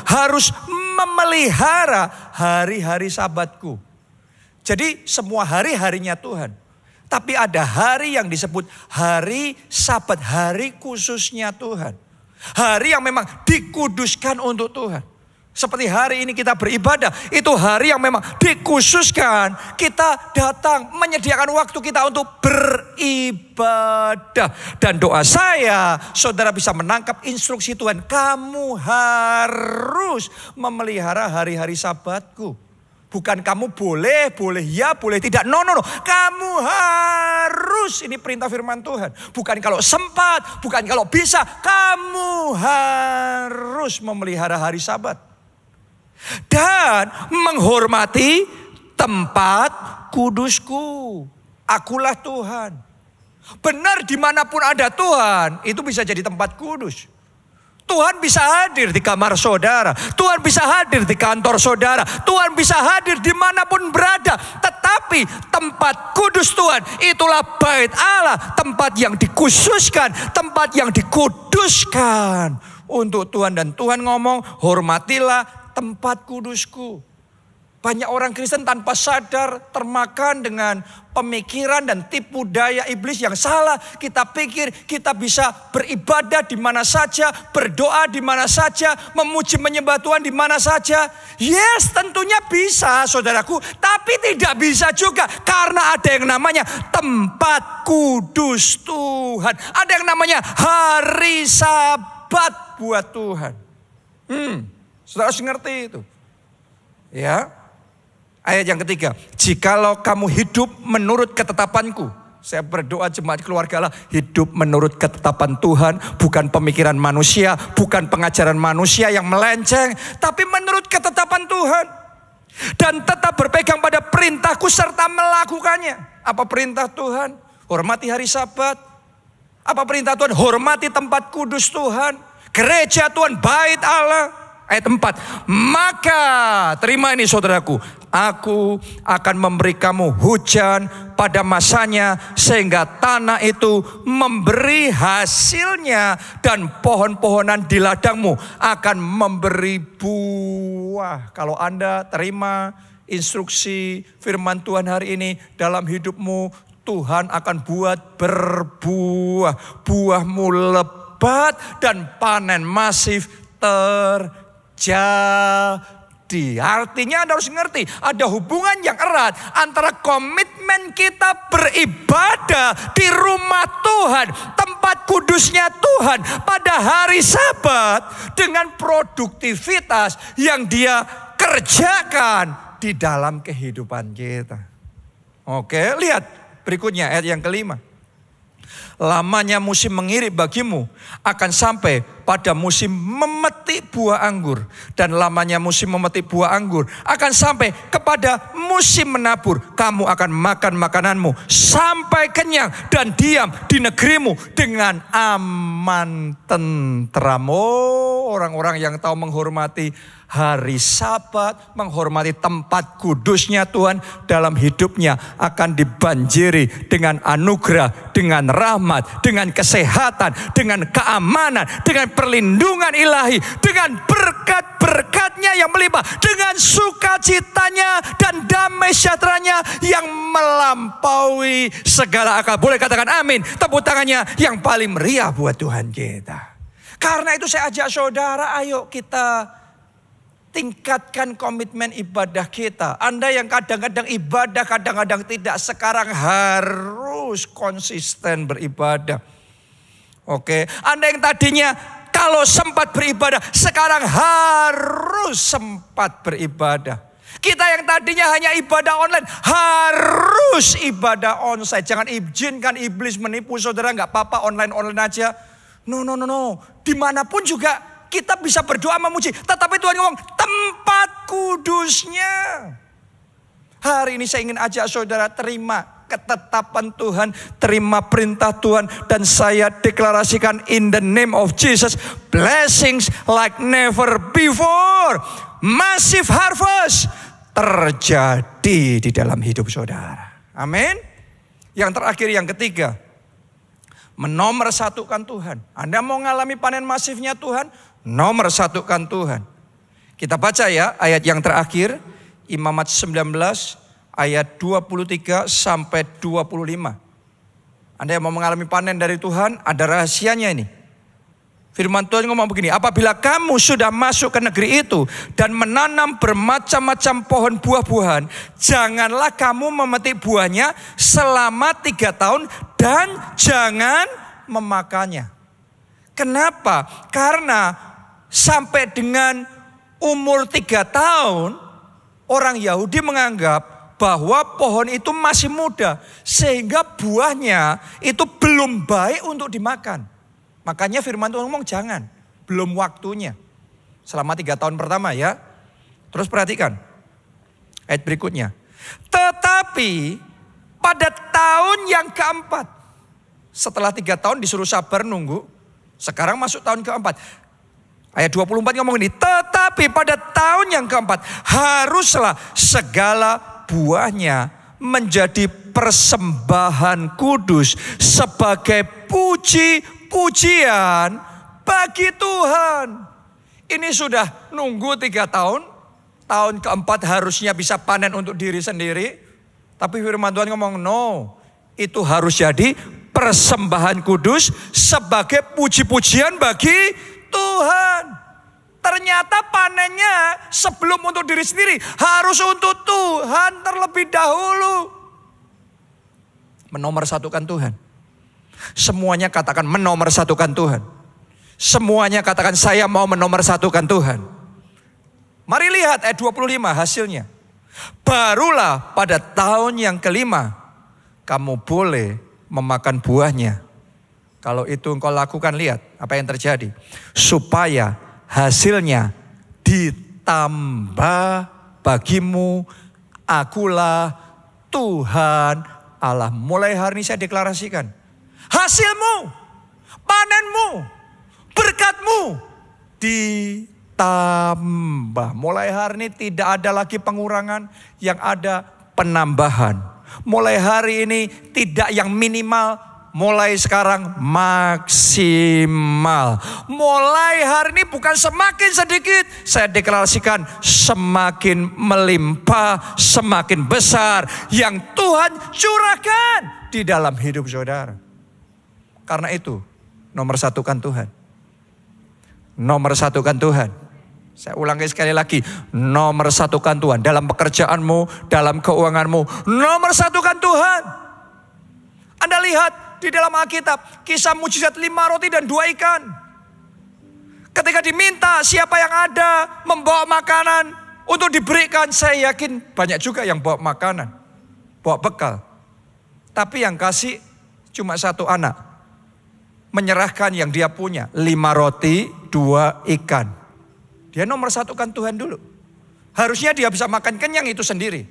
harus memelihara hari-hari Sabatku. Jadi semua hari-harinya Tuhan. Tapi ada hari yang disebut hari Sabat, hari khususnya Tuhan. Hari yang memang dikuduskan untuk Tuhan. Seperti hari ini kita beribadah, itu hari yang memang dikhususkan. Kita datang menyediakan waktu kita untuk beribadah. Dan doa saya, saudara bisa menangkap instruksi Tuhan. Kamu harus memelihara hari-hari Sabatku. Bukan kamu boleh ya, boleh tidak. No. Kamu harus, ini perintah firman Tuhan. Bukan kalau sempat, bukan kalau bisa. Kamu harus memelihara hari Sabat. Dan menghormati tempat kudusku. Akulah Tuhan. Benar dimanapun ada Tuhan, itu bisa jadi tempat kudus. Tuhan bisa hadir di kamar saudara. Tuhan bisa hadir di kantor saudara. Tuhan bisa hadir dimanapun berada. Tetapi tempat kudus Tuhan, itulah bait Allah. Tempat yang dikhususkan. Tempat yang dikuduskan untuk Tuhan. Dan Tuhan ngomong, hormatilah tempat kudusku. Banyak orang Kristen tanpa sadar termakan dengan pemikiran dan tipu daya iblis yang salah. Kita pikir kita bisa beribadah di mana saja, berdoa di mana saja, memuji menyembah Tuhan di mana saja. Yes, tentunya bisa saudaraku, tapi tidak bisa juga karena ada yang namanya tempat kudus Tuhan. Ada yang namanya hari Sabat buat Tuhan. Saudara harus ngerti itu. Ya. Ayat yang ketiga, jikalau kamu hidup menurut ketetapanku. Saya berdoa jemaat keluarga Allah, hidup menurut ketetapan Tuhan. Bukan pemikiran manusia, bukan pengajaran manusia yang melenceng. Tapi menurut ketetapan Tuhan. Dan tetap berpegang pada perintahku serta melakukannya. Apa perintah Tuhan? Hormati hari Sabat, Apa perintah Tuhan? Hormati tempat kudus Tuhan. Gereja Tuhan, bait Allah. Ayat 4. Maka, terima ini saudaraku. Aku akan memberi kamu hujan pada masanya. Sehingga tanah itu memberi hasilnya. Dan pohon-pohonan di ladangmu akan memberi buah. Kalau Anda terima instruksi firman Tuhan hari ini dalam hidupmu, Tuhan akan buat berbuah. Buahmu lebat dan panen masif terjadi. Artinya Anda harus mengerti, ada hubungan yang erat antara komitmen kita beribadah di rumah Tuhan, tempat kudusnya Tuhan pada hari Sabat, dengan produktivitas yang Dia kerjakan di dalam kehidupan kita. Oke, lihat berikutnya ayat yang kelima. Lamanya musim mengirik bagimu akan sampai pada musim memetik buah anggur. Dan lamanya musim memetik buah anggur akan sampai kepada musim menabur. Kamu akan makan makananmu sampai kenyang dan diam di negerimu dengan aman tentram. Oh, orang-orang yang tahu menghormati hari Sabat, menghormati tempat kudusnya Tuhan dalam hidupnya akan dibanjiri dengan anugerah, dengan rahmat, dengan kesehatan, dengan keamanan, dengan perlindungan ilahi, dengan berkat-berkatnya yang melimpah, dengan sukacitanya dan damai sejahteranya yang melampaui segala akal. Boleh katakan amin, tepuk tangannya yang paling meriah buat Tuhan kita. Karena itu saya ajak saudara, ayo kita tingkatkan komitmen ibadah kita. Anda yang kadang-kadang ibadah, kadang-kadang tidak, sekarang harus konsisten beribadah. Oke, Anda yang tadinya kalau sempat beribadah, sekarang harus sempat beribadah. Kita yang tadinya hanya ibadah online, harus ibadah onsite. Jangan izinkan iblis menipu saudara, nggak apa-apa online-online aja. No. Dimanapun juga kita bisa berdoa memuji. Tetapi Tuhan ngomong tempat kudusnya. Hari ini saya ingin ajak saudara terima ketetapan Tuhan. Terima perintah Tuhan. Dan saya deklarasikan in the name of Jesus. Blessings like never before. Massive harvest terjadi di dalam hidup saudara. Amin. Yang terakhir, yang ketiga. Menomorsatukan Tuhan. Anda mau mengalami panen masifnya Tuhan? Nomor satukan Tuhan. Kita baca ya ayat yang terakhir, Imamat 19 ayat 23 sampai 25. Anda yang mau mengalami panen dari Tuhan, ada rahasianya ini. Firman Tuhan ngomong begini, apabila kamu sudah masuk ke negeri itu dan menanam bermacam-macam pohon buah-buahan, janganlah kamu memetik buahnya selama 3 tahun dan jangan memakannya. Kenapa? Karena sampai dengan umur 3 tahun, orang Yahudi menganggap bahwa pohon itu masih muda. Sehingga buahnya itu belum baik untuk dimakan. Makanya firman Tuhan ngomong jangan. Belum waktunya. Selama 3 tahun pertama ya. Terus perhatikan. Ayat berikutnya. Tetapi pada tahun yang keempat. Setelah 3 tahun disuruh sabar nunggu. Sekarang masuk tahun keempat. Ayat 24 ngomong ini. Tetapi pada tahun yang keempat. Haruslah segala buahnya menjadi persembahan kudus. Sebagai pujian bagi Tuhan. Ini sudah nunggu 3 tahun. Tahun keempat harusnya bisa panen untuk diri sendiri. Tapi firman Tuhan ngomong no. Itu harus jadi persembahan kudus sebagai puji-pujian bagi Tuhan. Ternyata panennya sebelum untuk diri sendiri harus untuk Tuhan terlebih dahulu. Menomorsatukan Tuhan. Semuanya katakan menomorsatukan Tuhan. Semuanya katakan saya mau menomorsatukan Tuhan. Mari lihat ayat 25 hasilnya. Barulah pada tahun yang kelima kamu boleh memakan buahnya. Kalau itu engkau lakukan, lihat apa yang terjadi. Supaya hasilnya ditambah bagimu. Akulah Tuhan Allah. Mulai hari ini saya deklarasikan. Hasilmu Panenmu, berkatmu ditambah. Mulai hari ini tidak ada lagi pengurangan, yang ada penambahan. Mulai hari ini tidak yang minimal, mulai sekarang maksimal. Mulai hari ini bukan semakin sedikit, saya deklarasikan semakin melimpah, semakin besar yang Tuhan curahkan di dalam hidup saudara. Karena itu, nomor satukan Tuhan. Nomor satukan Tuhan. Saya ulangi sekali lagi, nomor satukan Tuhan. Dalam pekerjaanmu, dalam keuanganmu, nomor satukan Tuhan. Anda lihat di dalam Alkitab, kisah mujizat 5 roti dan 2 ikan. Ketika diminta siapa yang ada membawa makanan untuk diberikan, saya yakin banyak juga yang bawa makanan, bawa bekal. Tapi yang kasih cuma 1 anak, menyerahkan yang dia punya, 5 roti, 2 ikan. Dia nomor satukan Tuhan dulu. Harusnya dia bisa makan kenyang itu sendiri.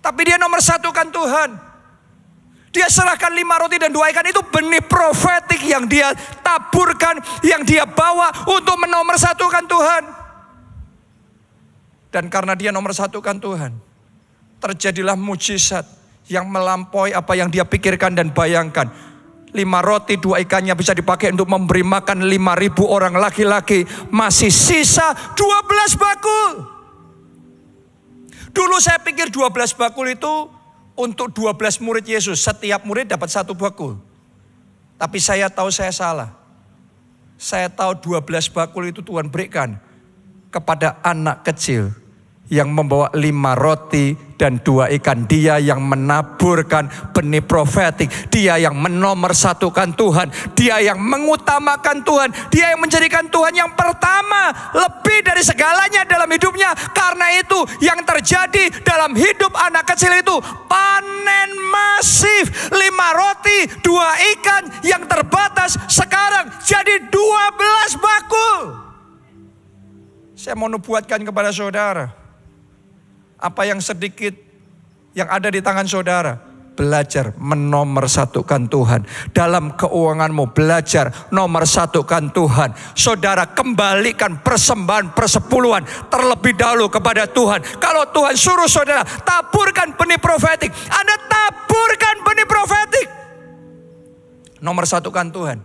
Tapi dia nomor satukan Tuhan. Dia serahkan 5 roti dan 2 ikan, itu benih profetik yang dia taburkan, yang dia bawa untuk menomorsatukan Tuhan. Dan karena dia nomor satukan Tuhan, terjadilah mujizat yang melampaui apa yang dia pikirkan dan bayangkan. 5 roti 2 ikannya bisa dipakai untuk memberi makan 5.000 orang laki-laki. Masih sisa 12 bakul. Dulu saya pikir 12 bakul itu untuk 12 murid Yesus. Setiap murid dapat 1 bakul. Tapi saya tahu saya salah. Saya tahu 12 bakul itu Tuhan berikan kepada anak kecil yang membawa 5 roti dan 2 ikan. Dia yang menaburkan benih profetik. Dia yang menomorsatukan Tuhan. Dia yang mengutamakan Tuhan. Dia yang menjadikan Tuhan yang pertama, lebih dari segalanya dalam hidupnya. Karena itu yang terjadi dalam hidup anak kecil itu panen masif. 5 roti, 2 ikan yang terbatas sekarang jadi 12 bakul. Saya mau nubuatkan kepada saudara, apa yang sedikit yang ada di tangan saudara, belajar menomorsatukan Tuhan. Dalam keuanganmu belajar nomorsatukan Tuhan. Saudara kembalikan persembahan persepuluhan terlebih dahulu kepada Tuhan. Kalau Tuhan suruh saudara taburkan benih profetik, Anda taburkan benih profetik. Nomorsatukan Tuhan.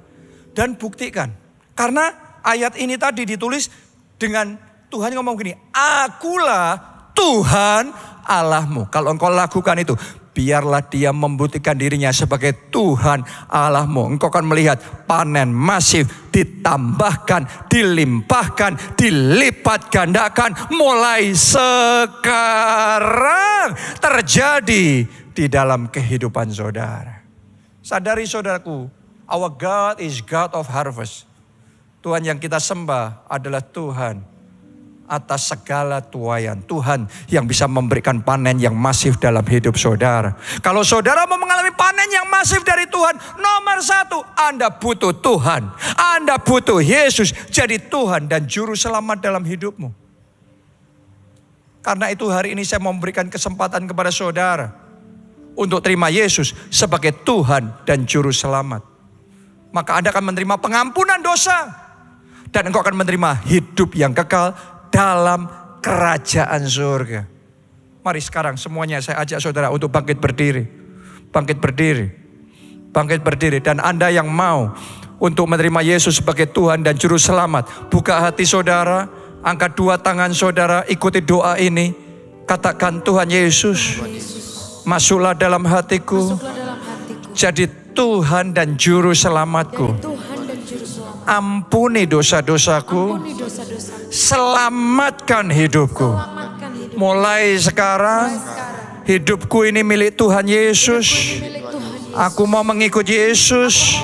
Dan buktikan. Karena ayat ini tadi ditulis dengan Tuhan ngomong gini, akulah Tuhan Allahmu. Kalau engkau lakukan itu, biarlah dia membuktikan dirinya sebagai Tuhan Allahmu. Engkau akan melihat panen masif, ditambahkan, dilimpahkan, dilipat gandakan. Mulai sekarang terjadi di dalam kehidupan saudara. Sadari saudaraku, our God is God of harvest. Tuhan yang kita sembah adalah Tuhan atas segala tuaian. Tuhan yang bisa memberikan panen yang masif dalam hidup saudara. Kalau saudara mau mengalami panen yang masif dari Tuhan, nomor 1, Anda butuh Tuhan. Anda butuh Yesus jadi Tuhan dan Juru Selamat dalam hidupmu. Karena itu hari ini saya mau memberikan kesempatan kepada saudara untuk terima Yesus sebagai Tuhan dan Juru Selamat. Maka Anda akan menerima pengampunan dosa. Dan engkau akan menerima hidup yang kekal dalam kerajaan surga. Mari sekarang semuanya saya ajak saudara untuk bangkit berdiri. Bangkit berdiri. Bangkit berdiri. Dan Anda yang mau untuk menerima Yesus sebagai Tuhan dan Juru Selamat, buka hati saudara, angkat 2 tangan saudara, ikuti doa ini. Katakan, Tuhan Yesus, masuklah dalam hatiku, jadi Tuhan dan Juru Selamatku. Ampuni dosa-dosaku, selamatkan hidupku. Mulai sekarang, hidupku ini milik Tuhan Yesus. Aku mau mengikut Yesus,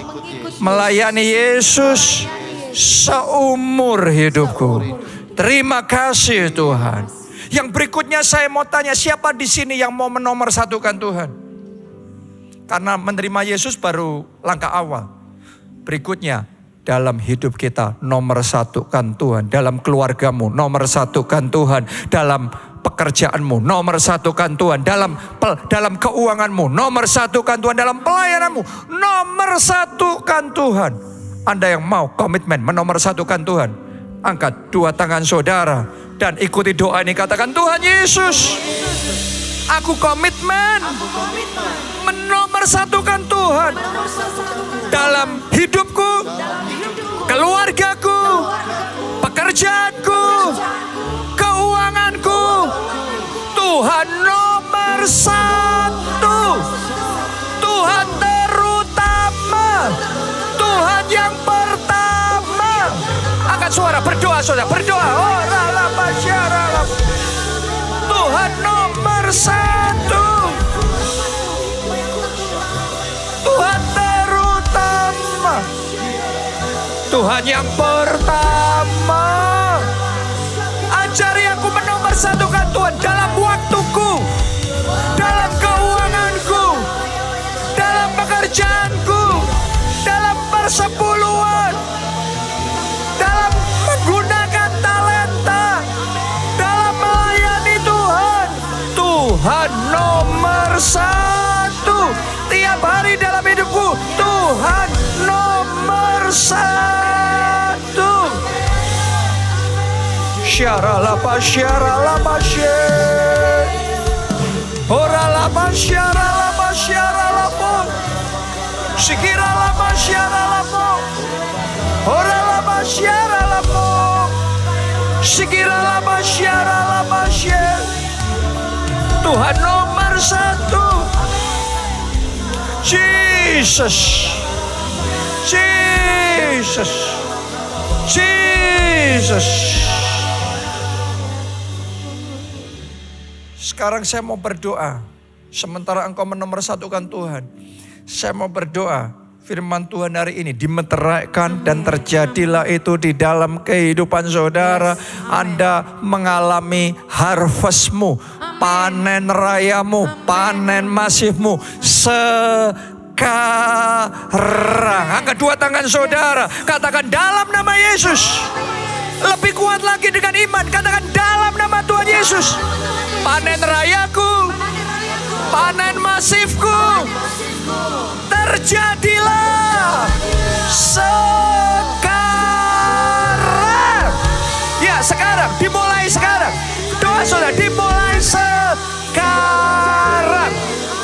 melayani Yesus seumur hidupku. Terima kasih Tuhan. Yang berikutnya saya mau tanya, siapa di sini yang mau menomorsatukan Tuhan? Karena menerima Yesus baru langkah awal. Berikutnya, dalam hidup kita nomorsatukan Tuhan. Dalam keluargamu nomorsatukan Tuhan. Dalam pekerjaanmu nomorsatukan Tuhan. Dalam keuanganmu nomorsatukan Tuhan. Dalam pelayananmu nomorsatukan Tuhan. Anda yang mau komitmen menomorsatukan Tuhan, angkat dua tangan saudara dan ikuti doa ini. Katakan, Tuhan Yesus, aku komitmen menomorsatukan Tuhan dalam hidupku, keluargaku, pekerjaanku, keuanganku. Tuhan nomor satu, Tuhan terutama, Tuhan yang pertama. Angkat suara, berdoa saudara, berdoa. Tuhan nomor satu, Tuhan terutama, Tuhan yang pertama. Ajari aku menomorsatukan Tuhan dalam waktuku, dalam keuanganku, dalam pekerjaanku, dalam persepuluhan, dalam menggunakan talenta, dalam melayani Tuhan. Tuhan nomor satu tiap hari dalam hidupku. Tuhan nomor satu. Syaralapa syaralapa syar, oralapa syaralapa syaralapa, sikiralapa syaralapa, oralapa syaralapa, sikiralapa syaralapa syar. Tuhan nomor satu. Jesus, Jesus, Jesus. Sekarang saya mau berdoa. Sementara engkau menomorsatukan Tuhan, saya mau berdoa. Firman Tuhan hari ini dimeteraikan dan terjadilah itu di dalam kehidupan saudara. Anda mengalami harvestmu, panen rayamu, panen masifmu sekarang. Angkat dua tangan saudara, katakan dalam nama Yesus. Lebih kuat lagi dengan iman, katakan dalam nama Tuhan Yesus. Panen rayaku, panen masifku, terjadilah sekarang. Ya, sekarang, dimulai sekarang. Doa saudara, dimulai sekarang.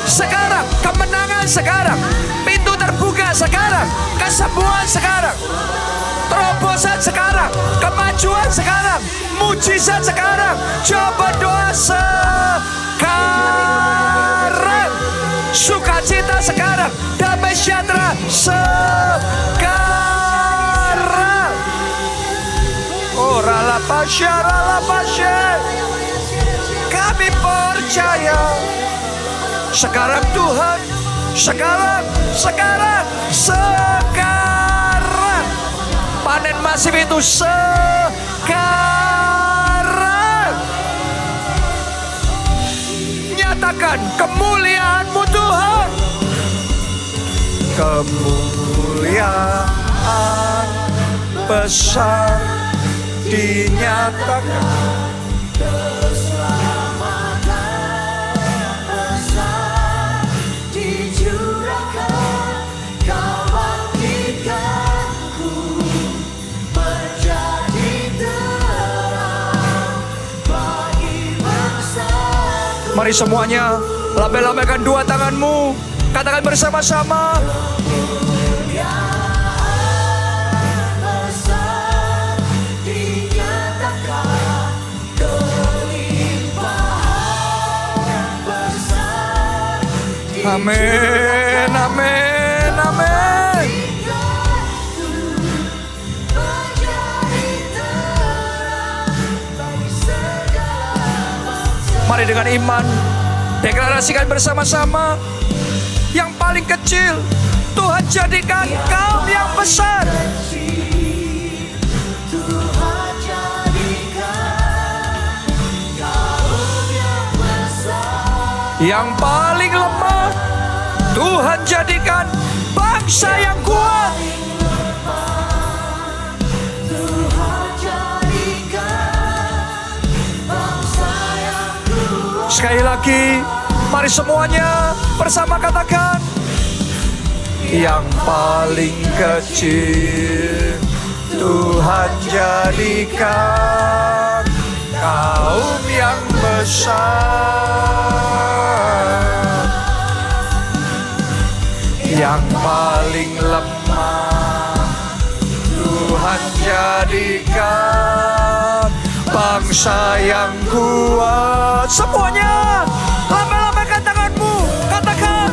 Sekarang, kemenangan sekarang. Pintu terbuka sekarang. Kesembuhan sekarang. Terobosan sekarang. Kemajuan sekarang. Mujizat sekarang. Coba doa sekarang. Sukacita sekarang. Damai sejahtera sekarang. Kami percaya. Sekarang Tuhan. Sekarang. Panen masif itu sekarang. Nyatakan kemuliaan-Mu Tuhan. Kemuliaan besar dinyatakan. Mari semuanya lambaikan dua tanganmu. Katakan bersama-sama. Amin, amin, amin. Mari dengan iman deklarasikan bersama-sama. Yang paling kecil Tuhan jadikan kaum yang besar. Yang paling lemah Tuhan jadikan bangsa yang kuat. Sekali lagi, mari semuanya bersama katakan, yang paling kecil Tuhan jadikan kaum yang besar. Yang paling lemah Tuhan jadikan bangsa yang kuat. Semuanya lambaikan tanganmu, katakan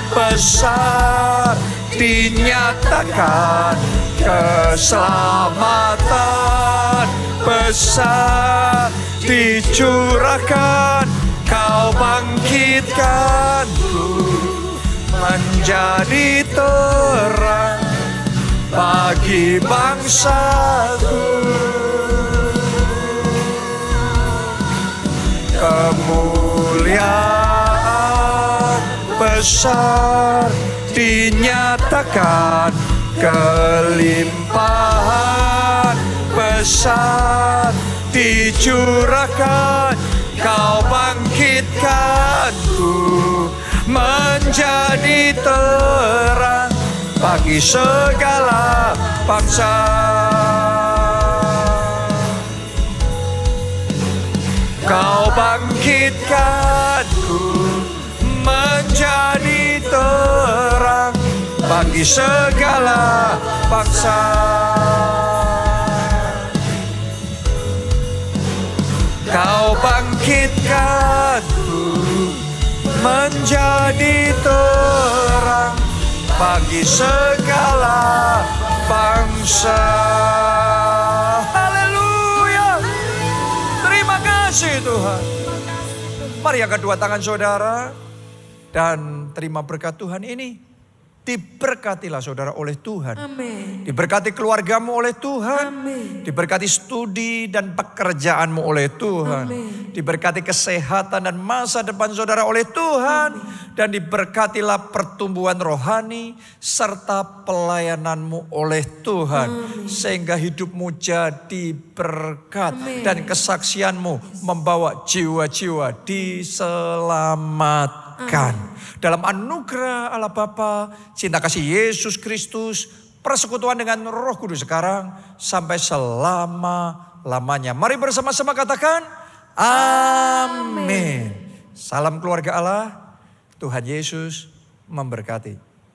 besar dinyatakan keselamatan, besar dicurahkan, kau bangkitkanku menjadi terang bagi bangsaku. Kemuliaan besar dinyatakan, kelimpahan besar dicurahkan, kau bangkitkanku menjadi terang bagi segala bangsa. Kau bangkitkanku menjadi terang bagi segala bangsa. Kau bangkitkanku menjadi terang bagi segala bangsa. Haleluya. Terima kasih Tuhan. Mari angkat dua tangan saudara dan terima berkat Tuhan ini. Diberkatilah saudara oleh Tuhan. Amin. Diberkati keluargamu oleh Tuhan. Amin. Diberkati studi dan pekerjaanmu oleh Tuhan. Amin. Diberkati kesehatan dan masa depan saudara oleh Tuhan. Amin. Dan diberkatilah pertumbuhan rohani serta pelayananmu oleh Tuhan. Amin. Sehingga hidupmu jadi berkat. Amin. Dan kesaksianmu membawa jiwa-jiwa diselamatkan. Amin. Dalam anugerah Allah Bapa, cinta kasih Yesus Kristus, persekutuan dengan Roh Kudus sekarang sampai selama-lamanya. Mari bersama-sama katakan amin. Salam keluarga Allah, Tuhan Yesus memberkati.